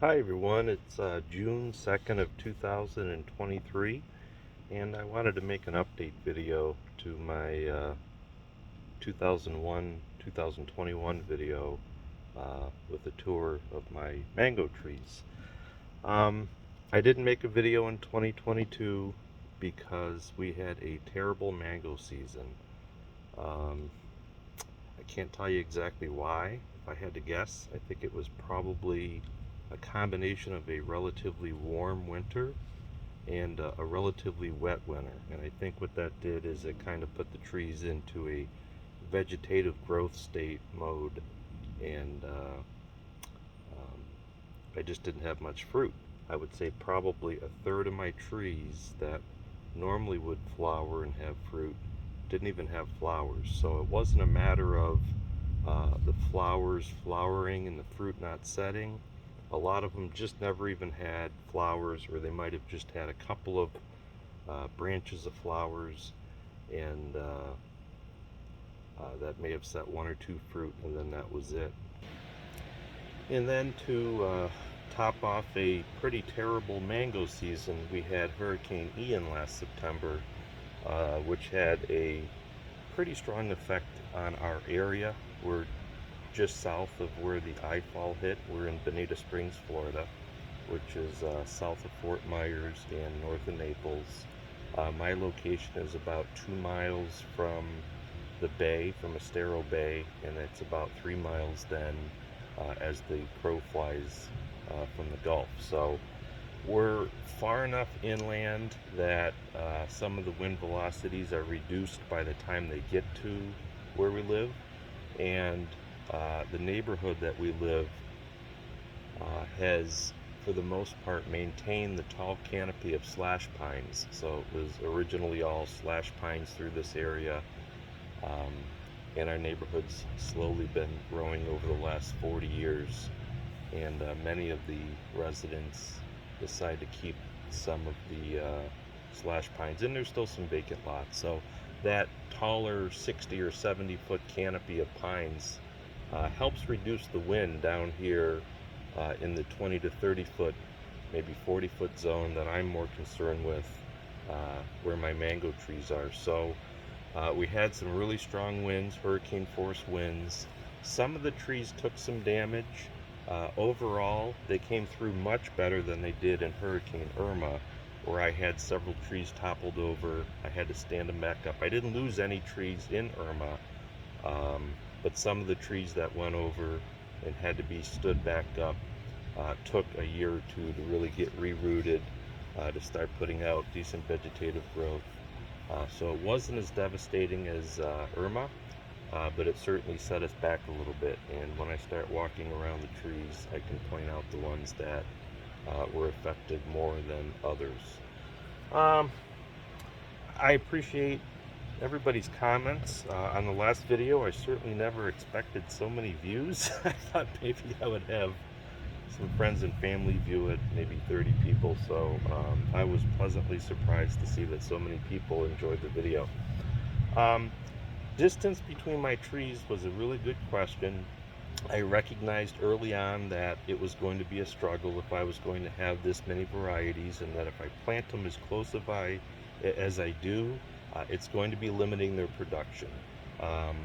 Hi everyone, it's June 2nd of 2023, and I wanted to make an update video to my 2021 video with a tour of my mango trees. Um, I didn't make a video in 2022 because we had a terrible mango season. Um, I can't tell you exactly why. If I had to guess, I think it was probably a combination of a relatively warm winter and a relatively wet winter. And I think what that did is it kind of put the trees into a vegetative growth state mode, and I just didn't have much fruit. I would say probably a third of my trees that normally would flower and have fruit didn't even have flowers. So it wasn't a matter of the flowers flowering and the fruit not setting. A lot of them just never even had flowers, or they might have just had a couple of branches of flowers, and that may have set one or two fruit, and then that was it. And then to top off a pretty terrible mango season, we had Hurricane Ian last September, which had a pretty strong effect on our area. We're just south of where the eyefall hit. We're in Bonita Springs, Florida, which is south of Fort Myers and north of Naples. My location is about 2 miles from the bay, from Estero Bay, and it's about 3 miles then as the crow flies from the Gulf. So we're far enough inland that some of the wind velocities are reduced by the time they get to where we live, and the neighborhood that we live has, for the most part, maintained the tall canopy of slash pines. So it was originally all slash pines through this area, um, and our neighborhood's slowly been growing over the last 40 years. And many of the residents decide to keep some of the slash pines, and there's still some vacant lots. So that taller 60 or 70 foot canopy of pines helps reduce the wind down here in the 20 to 30 foot, maybe 40 foot zone that I'm more concerned with, where my mango trees are. So we had some really strong winds, hurricane force winds. Some of the trees took some damage. Overall, they came through much better than they did in Hurricane Irma, where I had several trees toppled over. I had to stand them back up. I didn't lose any trees in Irma, but some of the trees that went over and had to be stood back up took a year or two to really get re-rooted, to start putting out decent vegetative growth. So it wasn't as devastating as Irma, but it certainly set us back a little bit. And when I start walking around the trees, I can point out the ones that were affected more than others. Um, I appreciate everybody's comments on the last video. I certainly never expected so many views. I thought maybe I would have some friends and family view it, maybe 30 people. So I was pleasantly surprised to see that so many people enjoyed the video. Distance between my trees was a really good question. I recognized early on that it was going to be a struggle if I was going to have this many varieties, and that if I plant them as close as I do, it's going to be limiting their production. Um,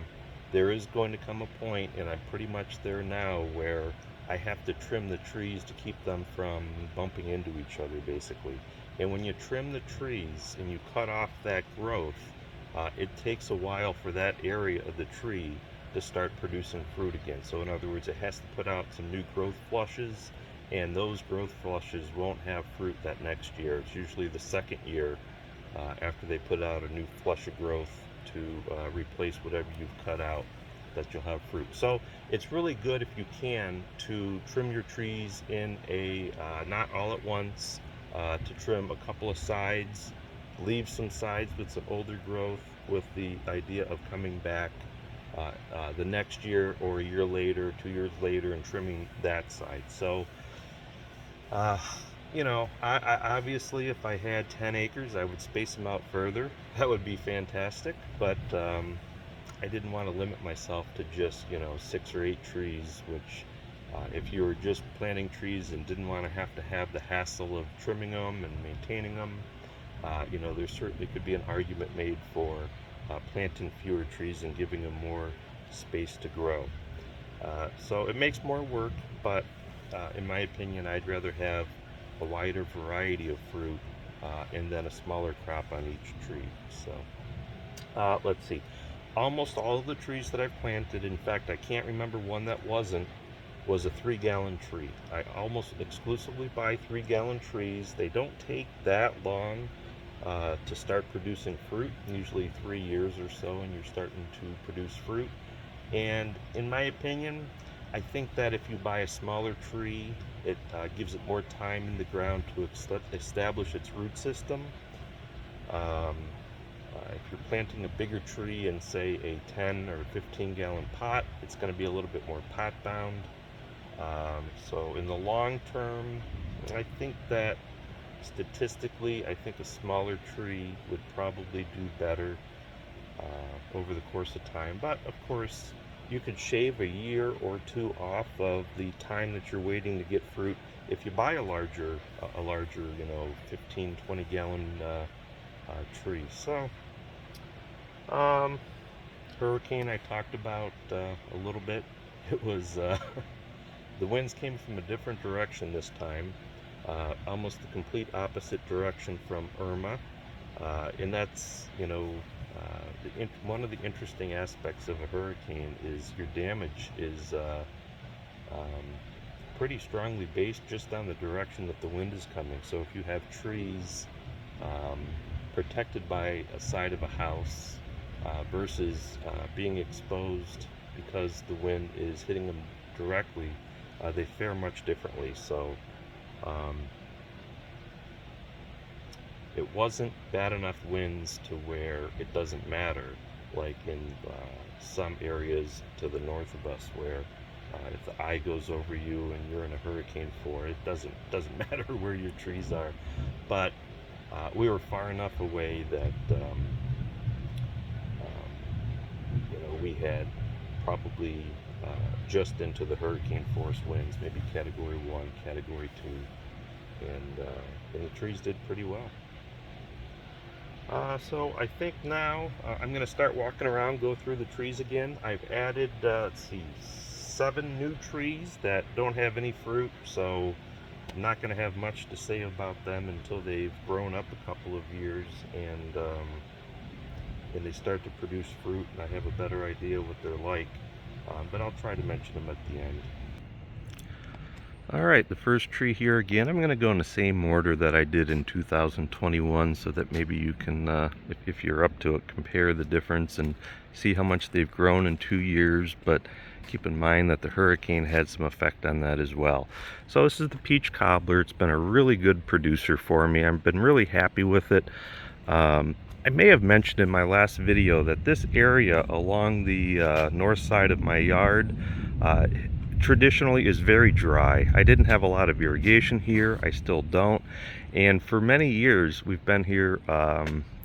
there is going to come a point, and I'm pretty much there now, where I have to trim the trees to keep them from bumping into each other, basically. And when you trim the trees and you cut off that growth, it takes a while for that area of the tree to start producing fruit again. So in other words, it has to put out some new growth flushes, and those growth flushes won't have fruit that next year. It's usually the second year after they put out a new flush of growth to replace whatever you've cut out, that you'll have fruit. So it's really good, if you can, to trim your trees in a not all at once, to trim a couple of sides, leave some sides with some older growth, with the idea of coming back the next year or a year later, 2 years later, and trimming that side. So uh, I obviously, if I had 10 acres, I would space them out further. That would be fantastic, but I didn't want to limit myself to just 6 or 8 trees, which If you were just planting trees and didn't want to have the hassle of trimming them and maintaining them, you know, there certainly could be an argument made for planting fewer trees and giving them more space to grow. So it makes more work, but in my opinion, I'd rather have a wider variety of fruit and then a smaller crop on each tree. So let's see. Almost all of the trees that I've planted, in fact, I can't remember one that wasn't, was a 3-gallon tree. I almost exclusively buy 3-gallon trees. They don't take that long to start producing fruit, usually 3 years or so, and you're starting to produce fruit. And in my opinion, I think that if you buy a smaller tree, it gives it more time in the ground to establish its root system. If you're planting a bigger tree in, say, a 10 or 15-gallon pot, it's going to be a little bit more pot bound. So in the long term, I think that statistically, I think a smaller tree would probably do better over the course of time. But of course, you could shave a year or two off of the time that you're waiting to get fruit if you buy a larger, you know, 15, 20-gallon tree. So, hurricane I talked about a little bit. It was the winds came from a different direction this time, almost the complete opposite direction from Irma, and that's, you know, one of the interesting aspects of a hurricane is your damage is pretty strongly based just on the direction that the wind is coming. So if you have trees protected by a side of a house versus being exposed because the wind is hitting them directly, they fare much differently. So it wasn't bad enough winds to where it doesn't matter, like in some areas to the north of us, where if the eye goes over you and you're in a hurricane for it, doesn't matter where your trees are. But we were far enough away that you know, we had probably just into the hurricane force winds, maybe Category 1, Category 2, and the trees did pretty well. So I think now I'm going to start walking around, go through the trees again. I've added, let's see, 7 new trees that don't have any fruit, so I'm not going to have much to say about them until they've grown up a couple of years and they start to produce fruit and I have a better idea what they're like. But I'll try to mention them at the end. Alright, the first tree here again, I'm going to go in the same order that I did in 2021 so that maybe you can, if you're up to it, compare the difference and see how much they've grown in 2 years, but keep in mind that the hurricane had some effect on that as well. So this is the peach cobbler. It's been a really good producer for me. I've been really happy with it. I may have mentioned in my last video that this area along the north side of my yard traditionally is very dry. I didn't have a lot of irrigation here. I still don't. And for many years, we've been here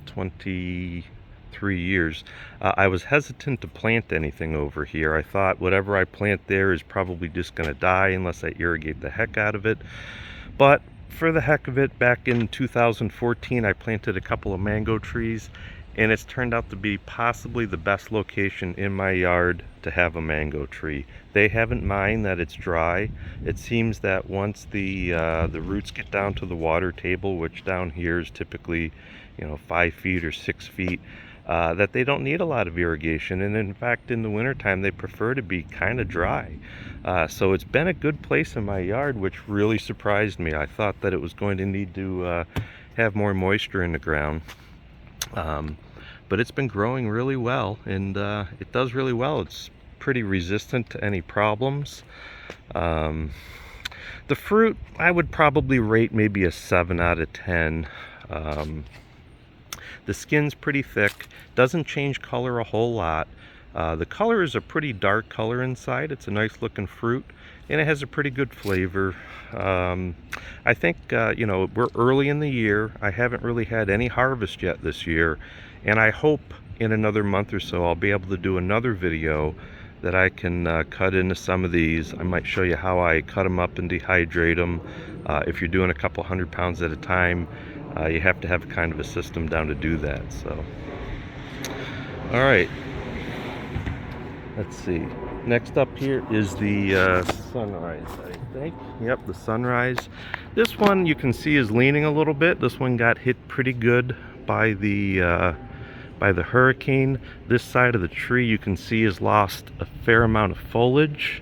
23 years, I was hesitant to plant anything over here. I thought whatever I plant there is probably just going to die unless I irrigate the heck out of it. But for the heck of it, back in 2014, I planted a couple of mango trees, and it's turned out to be possibly the best location in my yard to have a mango tree. They haven't mind that it's dry. It seems that once the roots get down to the water table, which down here is typically, you know, 5 feet or 6 feet, that they don't need a lot of irrigation, and in fact in the wintertime they prefer to be kind of dry. So it's been a good place in my yard, which really surprised me. I thought that it was going to need to have more moisture in the ground. But it's been growing really well, and it does really well. It's pretty resistant to any problems. The fruit, I would probably rate maybe a 7 out of 10. The skin's pretty thick, doesn't change color a whole lot. The color is a pretty dark color inside. It's a nice looking fruit, and it has a pretty good flavor. I think, you know, we're early in the year. I haven't really had any harvest yet this year, and I hope in another month or so I'll be able to do another video that I can cut into some of these. I might show you how I cut them up and dehydrate them. If you're doing a couple 100 pounds at a time, you have to have kind of a system down to do that. So, all right, let's see. Next up here is the sunrise, I think. Yep, the sunrise. This one you can see is leaning a little bit. This one got hit pretty good by the hurricane. This side of the tree you can see has lost a fair amount of foliage,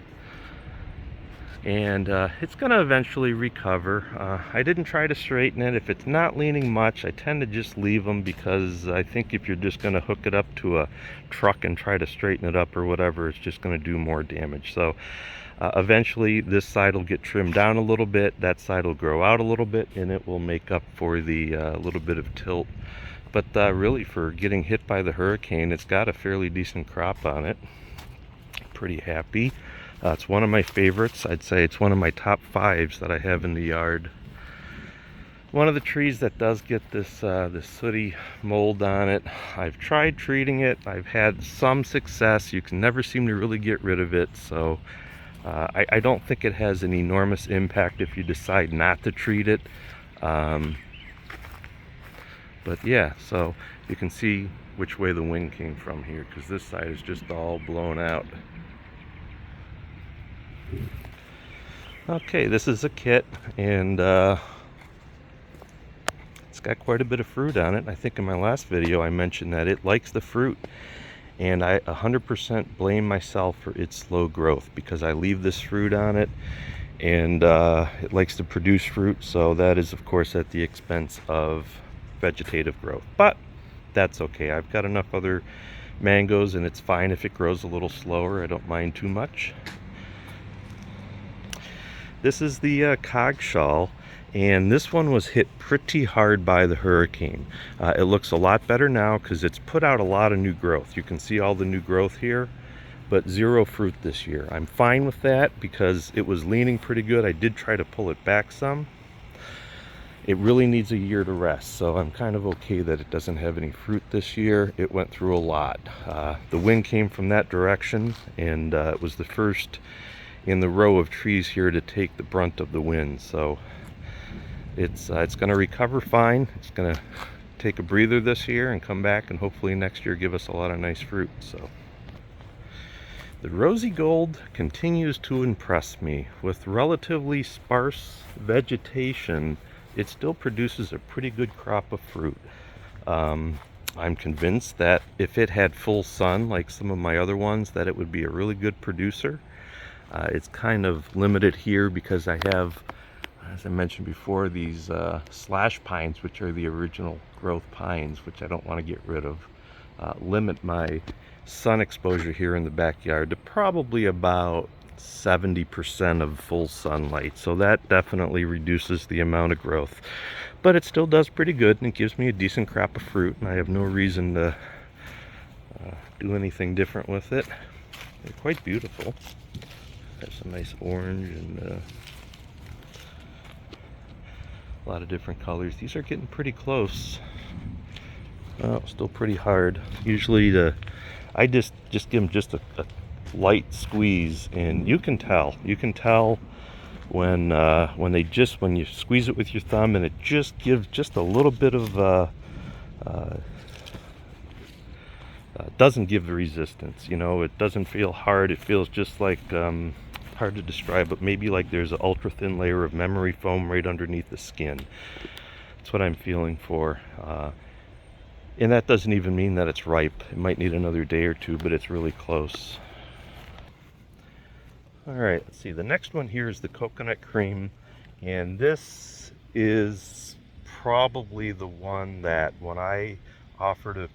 and it's going to eventually recover. I didn't try to straighten it. If it's not leaning much, I tend to just leave them, because I think if you're just going to hook it up to a truck and try to straighten it up or whatever, it's just going to do more damage. So eventually this side will get trimmed down a little bit, that side will grow out a little bit, and it will make up for the little bit of tilt. But really, for getting hit by the hurricane, it's got a fairly decent crop on it. Pretty happy. It's one of my favorites. I'd say it's one of my top 5s that I have in the yard. One of the trees that does get this this sooty mold on it, I've tried treating it. I've had some success. You can never seem to really get rid of it. So I don't think it has an enormous impact if you decide not to treat it. But yeah, so you can see which way the wind came from here, because this side is just all blown out. Okay, this is a kit, and it's got quite a bit of fruit on it. I think in my last video I mentioned that it likes the fruit, and I 100% blame myself for its slow growth, because I leave this fruit on it, and it likes to produce fruit, so that is of course at the expense of vegetative growth. But that's okay. I've got enough other mangoes, and it's fine if it grows a little slower. I don't mind too much. This is the Cog Shawl, and this one was hit pretty hard by the hurricane. It looks a lot better now because it's put out a lot of new growth. You can see all the new growth here, but zero fruit this year. I'm fine with that because it was leaning pretty good. I did try to pull it back some. It really needs a year to rest, so I'm kind of okay that it doesn't have any fruit this year. It went through a lot. The wind came from that direction, and it was the first in the row of trees here to take the brunt of the wind. So it's going to recover fine. It's going to take a breather this year and come back, and hopefully next year give us a lot of nice fruit. So the Rosy Gold continues to impress me. With relatively sparse vegetation, it still produces a pretty good crop of fruit. I'm convinced that if it had full sun like some of my other ones, that it would be a really good producer. It's kind of limited here because I have, as I mentioned before, these slash pines, which are the original growth pines, which I don't want to get rid of. Limit my sun exposure here in the backyard to probably about 70% of full sunlight, so that definitely reduces the amount of growth, but it still does pretty good, and it gives me a decent crop of fruit, and I have no reason to do anything different with it. They're quite beautiful. Have some nice orange and a lot of different colors. These are getting pretty close. Oh, still pretty hard. Usually I just give them just a light squeeze, and you can tell when you squeeze it with your thumb, and it just gives just a little bit of doesn't give the resistance, you know. It doesn't feel hard. It feels just like hard to describe, but maybe like there's an ultra thin layer of memory foam right underneath the skin. That's what I'm feeling for. And that doesn't even mean that it's ripe. It might need another day or two, but it's really close. All right, let's see. The next one here is the coconut cream, and this is probably the one that, when I offer to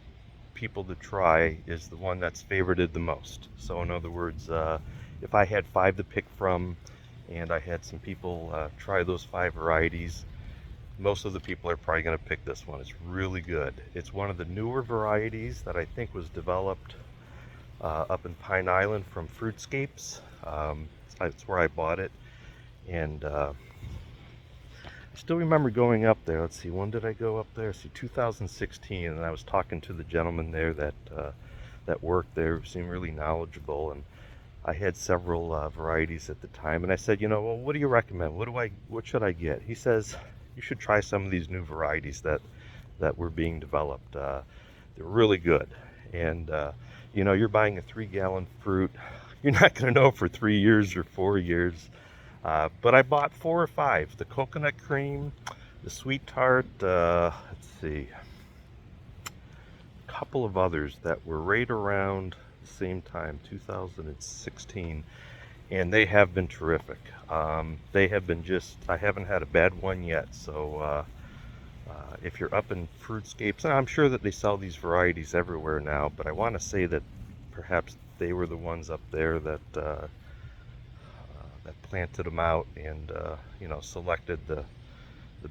people to try, is the one that's favorited the most. So in other words, if I had 5 to pick from, and I had some people try those 5 varieties, most of the people are probably going to pick this one. It's really good. It's one of the newer varieties that I think was developed up in Pine Island from Fruitscapes. That's where I bought it, and I still remember going up there. Let's see, when did I go up there? See, 2016, and I was talking to the gentleman there that worked there, who seemed really knowledgeable, and I had several varieties at the time, and I said, well, what do you recommend? What should I get? He says, you should try some of these new varieties that were being developed. They're really good, and you're buying a 3-gallon fruit. You're not going to know for 3 years or 4 years. But I bought 4 or 5. The coconut cream, the sweet tart, let's see, a couple of others that were right around the same time, 2016, and they have been terrific. They have been I haven't had a bad one yet, so if you're up in fruitscapes, and I'm sure that they sell these varieties everywhere now, but I want to say that perhaps they were the ones up there that planted them out and selected the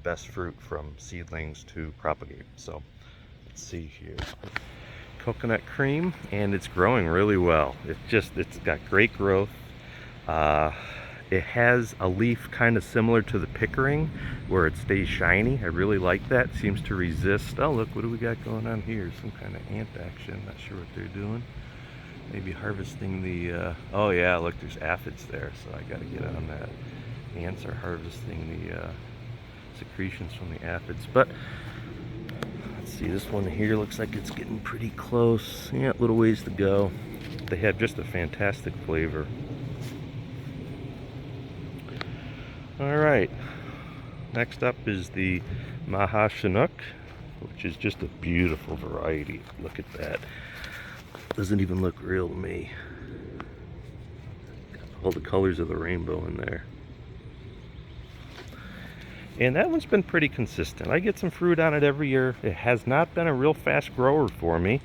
best fruit from seedlings to propagate. So let's see here, coconut cream, and it's growing really well. It's got great growth. It has a leaf kind of similar to the Pickering where it stays shiny. I really like that. Seems to resist. Oh, look, what do we got going on here? Some kind of ant action. Not sure what they're doing. Maybe harvesting the, oh yeah, look, there's aphids there, so I gotta get on that. Ants are harvesting the secretions from the aphids. But let's see, this one here looks like it's getting pretty close. Yeah, a little ways to go. They have just a fantastic flavor. All right, next up is the Maha Chinook, which is just a beautiful variety. Look at that. Doesn't even look real to me. Got all the colors of the rainbow in there. And that one's been pretty consistent. I get some fruit on it every year. It has not been a real fast grower for me.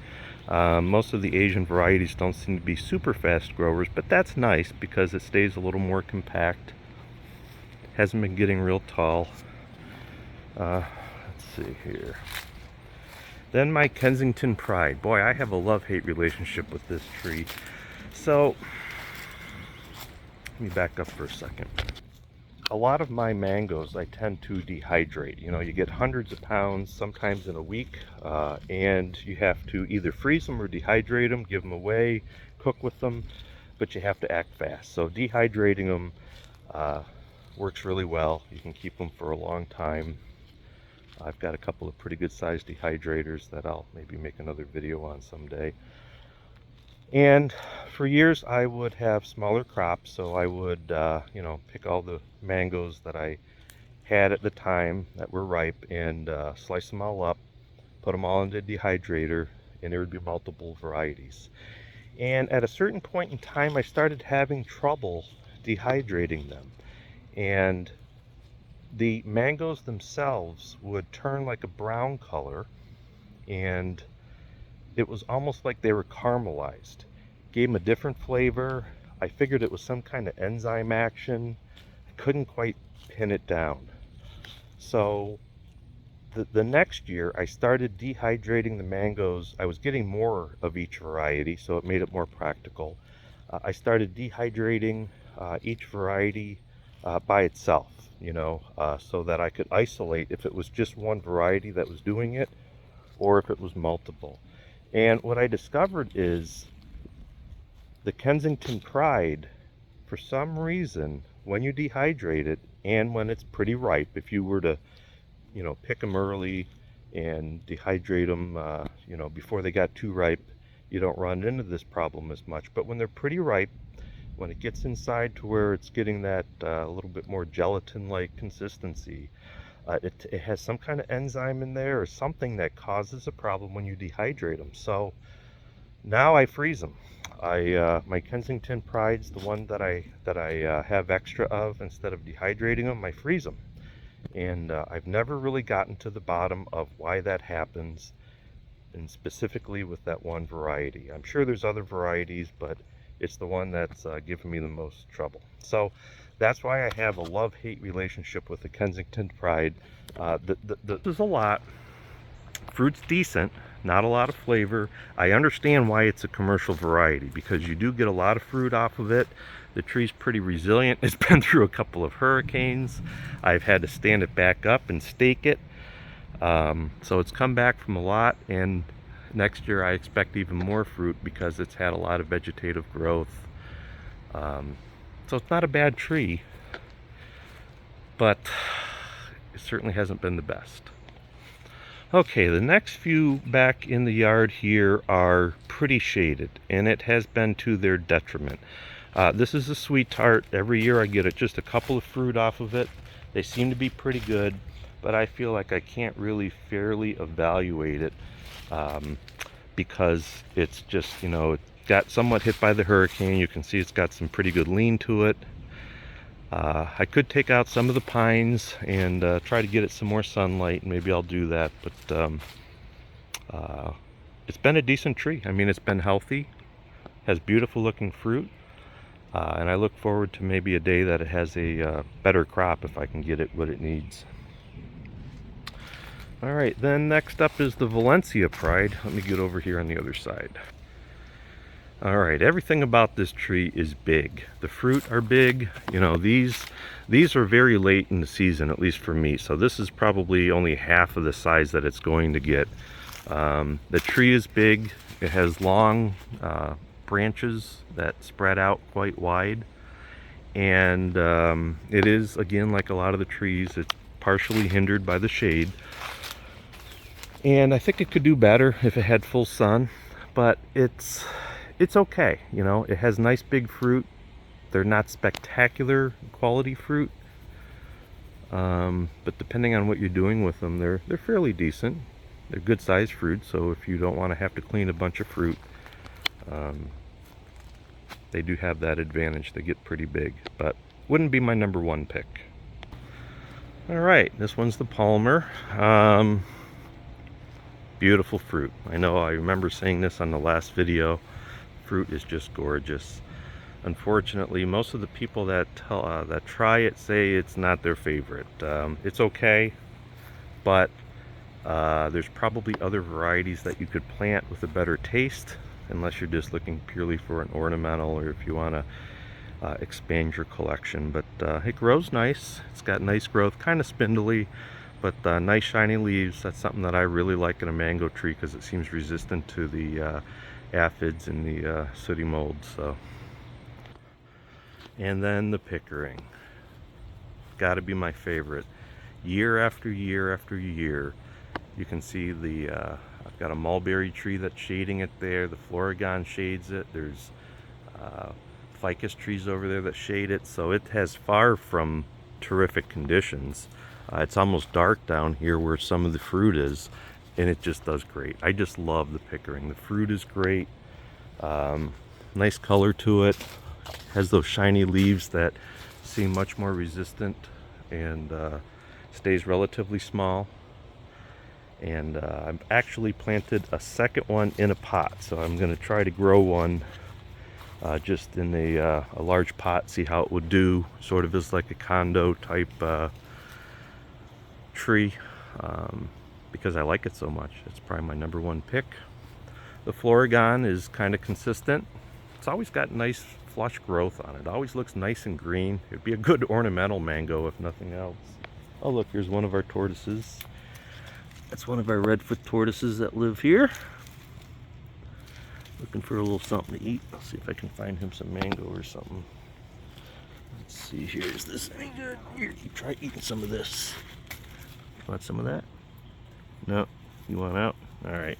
Most of the Asian varieties don't seem to be super fast growers, but that's nice because it stays a little more compact. Hasn't been getting real tall. Let's see here. Then my Kensington Pride. Boy, I have a love-hate relationship with this tree. So, let me back up for a second. A lot of my mangoes I tend to dehydrate. You get hundreds of pounds, sometimes in a week, and you have to either freeze them or dehydrate them, give them away, cook with them, but you have to act fast. So dehydrating them works really well. You can keep them for a long time. I've got a couple of pretty good sized dehydrators that I'll maybe make another video on someday. And for years I would have smaller crops, so I would pick all the mangoes that I had at the time that were ripe and slice them all up, put them all into a dehydrator, and there would be multiple varieties. And at a certain point in time I started having trouble dehydrating them, and the mangoes themselves would turn like a brown color, and it was almost like they were caramelized. Gave them a different flavor. I figured it was some kind of enzyme action. I couldn't quite pin it down. So the next year I started dehydrating the mangoes. I was getting more of each variety, so it made it more practical. I started dehydrating each variety by itself, so that I could isolate if it was just one variety that was doing it or if it was multiple. And what I discovered is the Kensington Pride, for some reason, when you dehydrate it and when it's pretty ripe, if you were to, pick them early and dehydrate them, before they got too ripe, you don't run into this problem as much. But when they're pretty ripe, when it gets inside to where it's getting that a little bit more gelatin-like consistency, it has some kind of enzyme in there or something that causes a problem when you dehydrate them. So now I freeze them. My Kensington Pride's the one that I have extra of. Instead of dehydrating them, I freeze them. And I've never really gotten to the bottom of why that happens, and specifically with that one variety. I'm sure there's other varieties, but it's the one that's given me the most trouble. So that's why I have a love-hate relationship with the Kensington Pride. There's a lot. Fruit's decent, not a lot of flavor. I understand why it's a commercial variety, because you do get a lot of fruit off of it. The tree's pretty resilient. It's been through a couple of hurricanes. I've had to stand it back up and stake it. So it's come back from a lot, and next year I expect even more fruit because it's had a lot of vegetative growth. So it's not a bad tree, but it certainly hasn't been the best. Okay, the next few back in the yard here are pretty shaded, and it has been to their detriment. This is a sweet tart. Every year I get just a couple of fruit off of it. They seem to be pretty good, but I feel like I can't really fairly evaluate it because it's just, you know, it got somewhat hit by the hurricane. You can see it's got some pretty good lean to it. I could take out some of the pines and try to get it some more sunlight. Maybe I'll do that, but it's been a decent tree. I mean, it's been healthy, has beautiful looking fruit, and I look forward to maybe a day that it has a better crop if I can get it what it needs. All right, then next up is the Valencia Pride. Let me get over here on the other side. All right, everything about this tree is big. The fruit are big. You know, these are very late in the season, at least for me. So this is probably only half of the size that it's going to get. The tree is big. It has long branches that spread out quite wide. And it is, again, like a lot of the trees, it's partially hindered by the shade. And I think it could do better if it had full sun, but it's okay. You know, it has nice big fruit. They're not spectacular quality fruit, but depending on what you're doing with them, they're fairly decent. They're good sized fruit, so if you don't want to have to clean a bunch of fruit, they do have that advantage. They get pretty big, but wouldn't be my number one pick. All right, this one's the Palmer. Beautiful fruit. I know, I remember saying this on the last video. Fruit is just gorgeous. Unfortunately, most of the people that try it say it's not their favorite. It's okay, but there's probably other varieties that you could plant with a better taste, unless you're just looking purely for an ornamental, or if you want to expand your collection. But it grows nice. It's got nice growth, kind of spindly, but nice shiny leaves. That's something that I really like in a mango tree because it seems resistant to the aphids and the sooty mold. So, and then the Pickering, got to be my favorite. Year after year after year, you can see the I've got a mulberry tree that's shading it there. The Florigon shades it. There's ficus trees over there that shade it. So it has far from terrific conditions. It's almost dark down here where some of the fruit is, and it just does great. I just love the Pickering. The fruit is great. Nice color to it. Has those shiny leaves that seem much more resistant, and stays relatively small. And I've actually planted a second one in a pot, so I'm going to try to grow one just in a large pot, see how it would do, sort of as like a condo type tree, because I like it so much. It's probably my number one pick. The Florigon is kind of consistent. It's always got nice flush growth on it. Always looks nice and green. It'd be a good ornamental mango if nothing else. Oh look, here's one of our tortoises. That's one of our redfoot tortoises that live here. Looking for a little something to eat. Let's see if I can find him some mango or something. Let's see here. Is this any good? Here, you try eating some of this. Want some of that? No? You want out? Alright.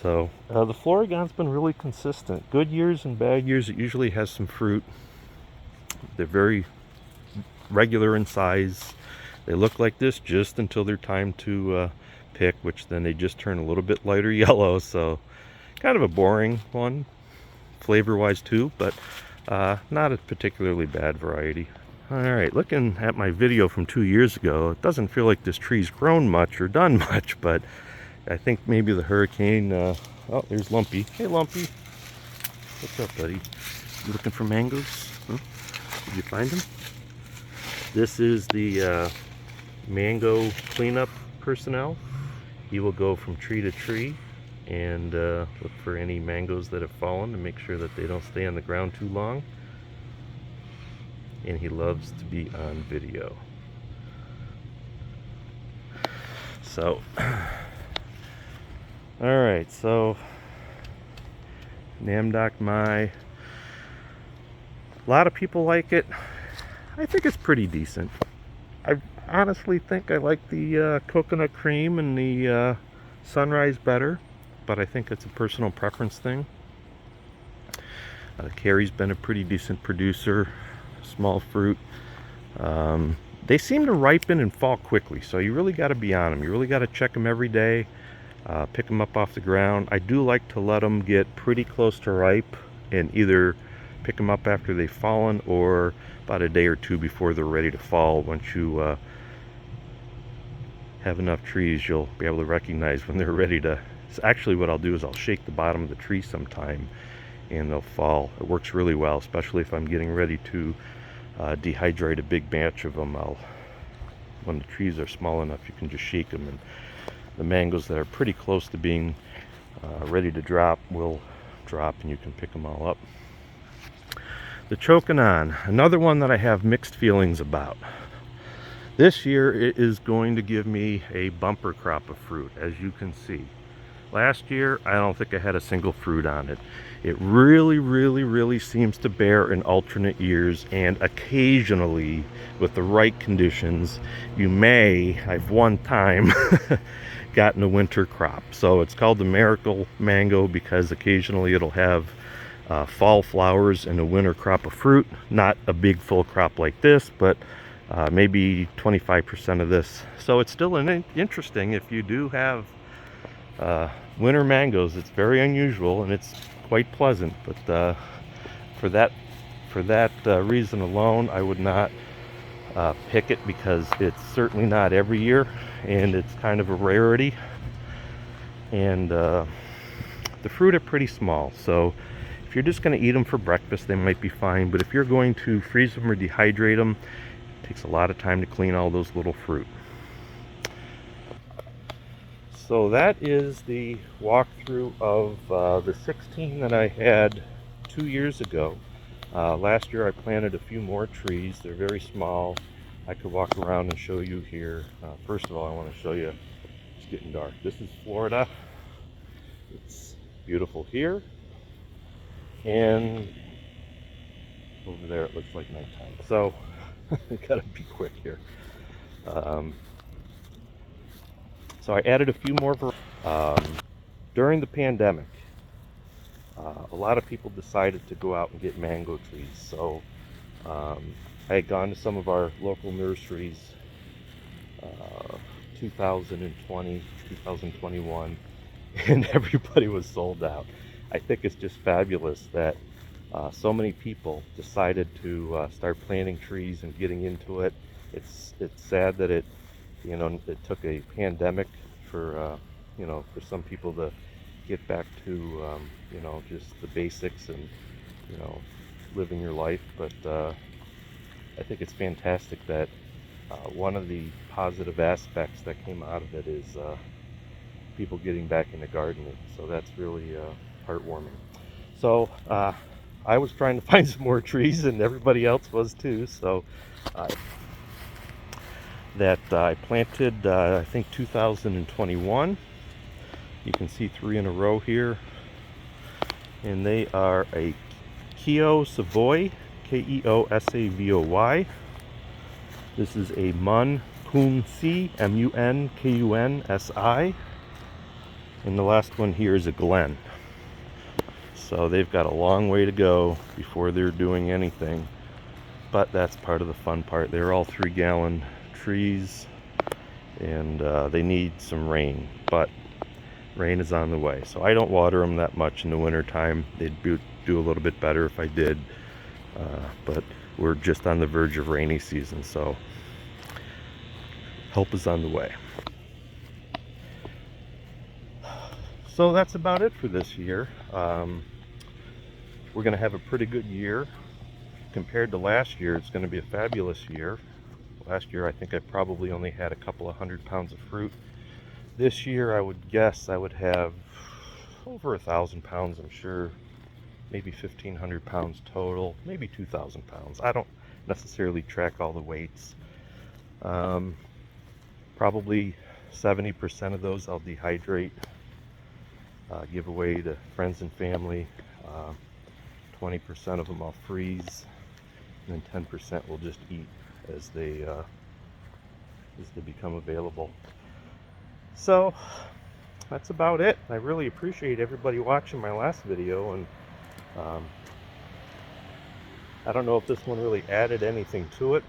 So, the Florigon's been really consistent. Good years and bad years, it usually has some fruit. They're very regular in size. They look like this just until they're time to pick, which then they just turn a little bit lighter yellow. So, kind of a boring one, flavor-wise too, but not a particularly bad variety. Alright, looking at my video from 2 years ago, it doesn't feel like this tree's grown much or done much, but I think maybe the hurricane, oh, there's Lumpy. Hey Lumpy. What's up, buddy? You looking for mangoes? Huh? Did you find them? This is the mango cleanup personnel. He will go from tree to tree and look for any mangoes that have fallen to make sure that they don't stay on the ground too long. And he loves to be on video. So, alright, so Namdock Mai, A lot of people like it. I think it's pretty decent. I honestly think I like the coconut cream and the sunrise better, but I think it's a personal preference thing. Carrie's been a pretty decent producer, small fruit. They seem to ripen and fall quickly, so you really got to be on them. You really got to check them every day, pick them up off the ground. I do like to let them get pretty close to ripe and either pick them up after they've fallen or about a day or two before they're ready to fall. Once you have enough trees, you'll be able to recognize when they're ready to. So actually what I'll do is I'll shake the bottom of the tree sometime and they'll fall. It works really well, especially if I'm getting ready to dehydrate a big batch of them. When the trees are small enough, you can just shake them, and the mangoes that are pretty close to being ready to drop will drop, and you can pick them all up. The Chokanon, another one that I have mixed feelings about. This year it is going to give me a bumper crop of fruit, as you can see. Last year, I don't think I had a single fruit on it. It really seems to bear in alternate years, and occasionally, with the right conditions, you may, I've one time, gotten a winter crop. So it's called the miracle mango because occasionally it'll have fall flowers and a winter crop of fruit. Not a big full crop like this, but maybe 25% of this. So it's still interesting if you do have winter mangoes. It's very unusual and it's quite pleasant, but for that reason alone, I would not pick it, because it's certainly not every year and it's kind of a rarity, and the fruit are pretty small. So if you're just going to eat them for breakfast, they might be fine, but if you're going to freeze them or dehydrate them, it takes a lot of time to clean all those little fruit. So that is the walkthrough of the 16 that I had 2 years ago. Last year I planted a few more trees. They're very small. I could walk around and show you here. First of all, I want to show you, it's getting dark. This is Florida. It's beautiful here. And over there it looks like nighttime. So I gotta be quick here. So I added a few more during the pandemic. A lot of people decided to go out and get mango trees. So I had gone to some of our local nurseries, 2020, 2021, and everybody was sold out. I think it's just fabulous that so many people decided to start planting trees and getting into it. It's sad that it took a pandemic for for some people to get back to just the basics and living your life. But I think it's fantastic that one of the positive aspects that came out of it is people getting back into gardening. So that's really heartwarming. So I was trying to find some more trees, and everybody else was too. So that I planted, I think 2021. You can see 3 in a row here, and they are a Keo Savoy, Keosavoy. This is a Munkunsi, Munkunsi, and the last one here is a Glen. So they've got a long way to go before they're doing anything, but that's part of the fun part. They're all 3-gallon trees, and they need some rain, but rain is on the way. So I don't water them that much in the winter time. They'd do a little bit better if I did, but we're just on the verge of rainy season, so help is on the way. So that's about it for this year. We're going to have a pretty good year. Compared to last year, it's going to be a fabulous year. Last year, I think I probably only had a couple of 100 pounds of fruit. This year, I would guess I would have over 1,000 pounds, I'm sure. Maybe 1,500 pounds total, maybe 2,000 pounds. I don't necessarily track all the weights. Probably 70% of those I'll dehydrate, give away to friends and family. 20% of them I'll freeze, and then 10% will just eat as they become available. So that's about it. I really appreciate everybody watching my last video, and I don't know if this one really added anything to it,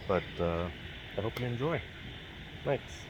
but I hope you enjoy. Thanks.